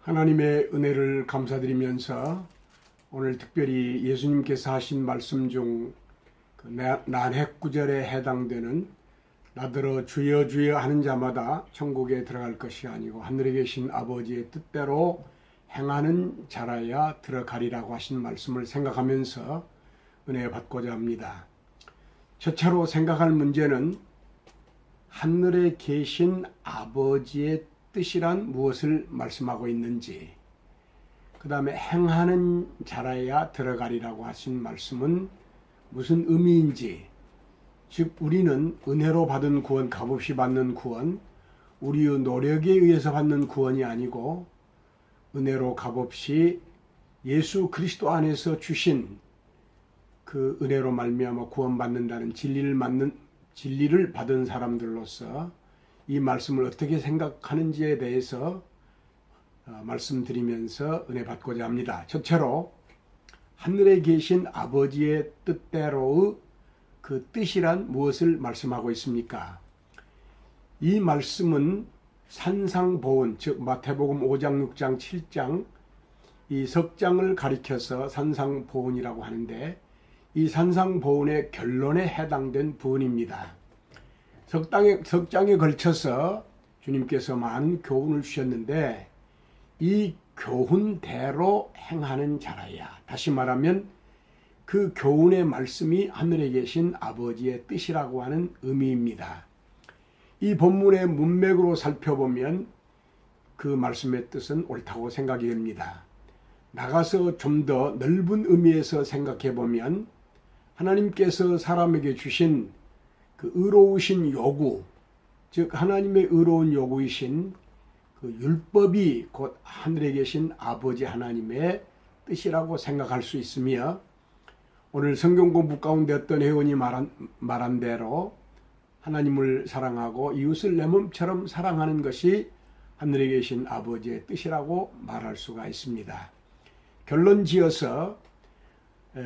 하나님의 은혜를 감사드리면서 오늘 특별히 예수님께서 하신 말씀 중 난핵 구절에 해당되는 나더러 주여 주여 하는 자마다 천국에 들어갈 것이 아니고 하늘에 계신 아버지의 뜻대로 행하는 자라야 들어가리라고 하신 말씀을 생각하면서 은혜 받고자 합니다. 첫째로 생각할 문제는 하늘에 계신 아버지의 뜻이란 무엇을 말씀하고 있는지, 그 다음에 행하는 자라야 들어가리라고 하신 말씀은 무슨 의미인지, 즉 우리는 은혜로 받은 구원, 값없이 받는 구원, 우리의 노력에 의해서 받는 구원이 아니고 은혜로 값없이 예수 그리스도 안에서 주신 그 은혜로 말미암아 구원받는다는 진리를 받은 사람들로서 이 말씀을 어떻게 생각하는지에 대해서 말씀드리면서 은혜 받고자 합니다. 첫째로 하늘에 계신 아버지의 뜻대로의 그 뜻이란 무엇을 말씀하고 있습니까? 이 말씀은 산상보훈, 즉 마태복음 5장, 6장, 7장 이 석장을 가리켜서 산상보훈이라고 하는데, 이 산상보훈의 결론에 해당된 부분입니다. 석장에 걸쳐서 주님께서 많은 교훈을 주셨는데 이 교훈대로 행하는 자라야, 다시 말하면 그 교훈의 말씀이 하늘에 계신 아버지의 뜻이라고 하는 의미입니다. 이 본문의 문맥으로 살펴보면 그 말씀의 뜻은 옳다고 생각이 됩니다. 나가서 좀 더 넓은 의미에서 생각해 보면 하나님께서 사람에게 주신 그 의로우신 요구, 즉 하나님의 의로운 요구이신 그 율법이 곧 하늘에 계신 아버지 하나님의 뜻이라고 생각할 수 있으며, 오늘 성경 공부 가운데 어떤 회원이 말한 대로 하나님을 사랑하고 이웃을 내 몸처럼 사랑하는 것이 하늘에 계신 아버지의 뜻이라고 말할 수가 있습니다. 결론 지어서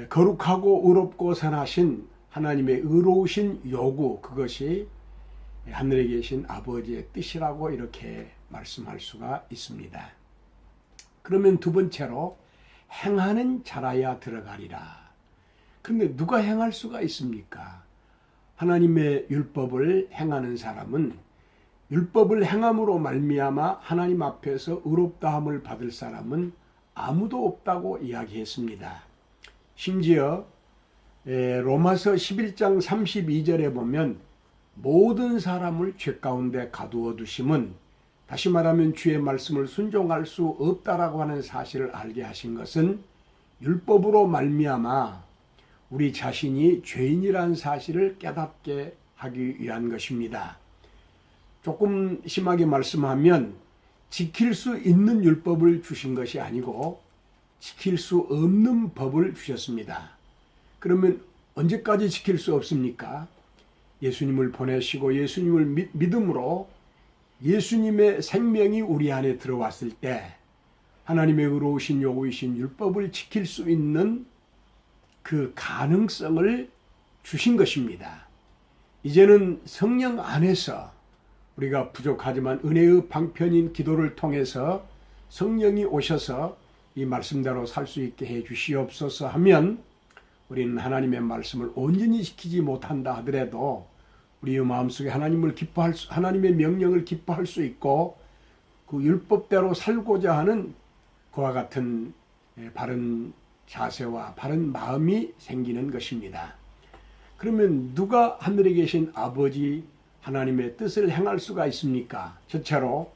거룩하고 의롭고 선하신 하나님의 의로우신 요구, 그것이 하늘에 계신 아버지의 뜻이라고 이렇게 말씀할 수가 있습니다. 그러면 두 번째로 행하는 자라야 들어가리라. 그런데 누가 행할 수가 있습니까? 하나님의 율법을 행하는 사람은, 율법을 행함으로 말미암아 하나님 앞에서 의롭다함을 받을 사람은 아무도 없다고 이야기했습니다. 심지어 로마서 11장 32절에 보면 모든 사람을 죄 가운데 가두어 두심은, 다시 말하면 주의 말씀을 순종할 수 없다라고 하는 사실을 알게 하신 것은 율법으로 말미암아 우리 자신이 죄인이라는 사실을 깨닫게 하기 위한 것입니다. 조금 심하게 말씀하면 지킬 수 있는 율법을 주신 것이 아니고 지킬 수 없는 법을 주셨습니다. 그러면 언제까지 지킬 수 없습니까? 예수님을 보내시고 예수님을 믿음으로 예수님의 생명이 우리 안에 들어왔을 때 하나님의 의로우신 요구이신 율법을 지킬 수 있는 그 가능성을 주신 것입니다. 이제는 성령 안에서 우리가 부족하지만 은혜의 방편인 기도를 통해서 성령이 오셔서 이 말씀대로 살 수 있게 해 주시옵소서 하면, 우리는 하나님의 말씀을 온전히 지키지 못한다 하더라도 우리의 마음속에 하나님의 명령을 기뻐할 수 있고 그 율법대로 살고자 하는 그와 같은 바른 자세와 바른 마음이 생기는 것입니다. 그러면 누가 하늘에 계신 아버지 하나님의 뜻을 행할 수가 있습니까? 첫째로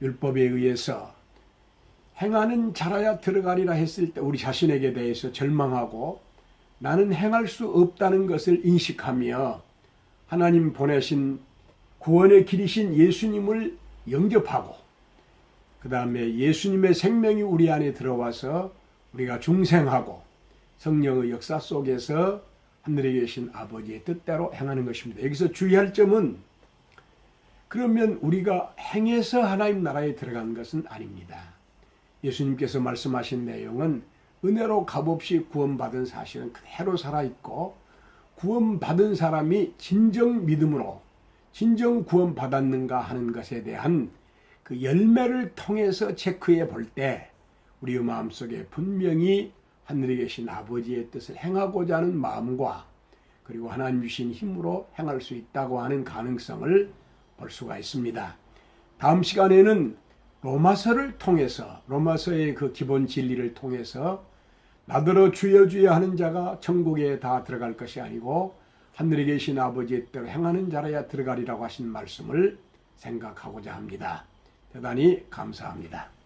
율법에 의해서 행하는 자라야 들어가리라 했을 때 우리 자신에게 대해서 절망하고 나는 행할 수 없다는 것을 인식하며 하나님 보내신 구원의 길이신 예수님을 영접하고, 그 다음에 예수님의 생명이 우리 안에 들어와서 우리가 중생하고 성령의 역사 속에서 하늘에 계신 아버지의 뜻대로 행하는 것입니다. 여기서 주의할 점은, 그러면 우리가 행해서 하나님 나라에 들어가는 것은 아닙니다. 예수님께서 말씀하신 내용은 은혜로 값없이 구원받은 사실은 그대로 살아있고, 구원받은 사람이 진정 믿음으로 진정 구원받았는가 하는 것에 대한 그 열매를 통해서 체크해 볼 때 우리 마음속에 분명히 하늘에 계신 아버지의 뜻을 행하고자 하는 마음과 그리고 하나님 주신 힘으로 행할 수 있다고 하는 가능성을 볼 수가 있습니다. 다음 시간에는 로마서를 통해서 로마서의 그 기본 진리를 통해서 나더러 주여 주여 하는 자가 천국에 다 들어갈 것이 아니고 하늘에 계신 아버지의 뜻을 행하는 자라야 들어가리라고 하신 말씀을 생각하고자 합니다. 대단히 감사합니다.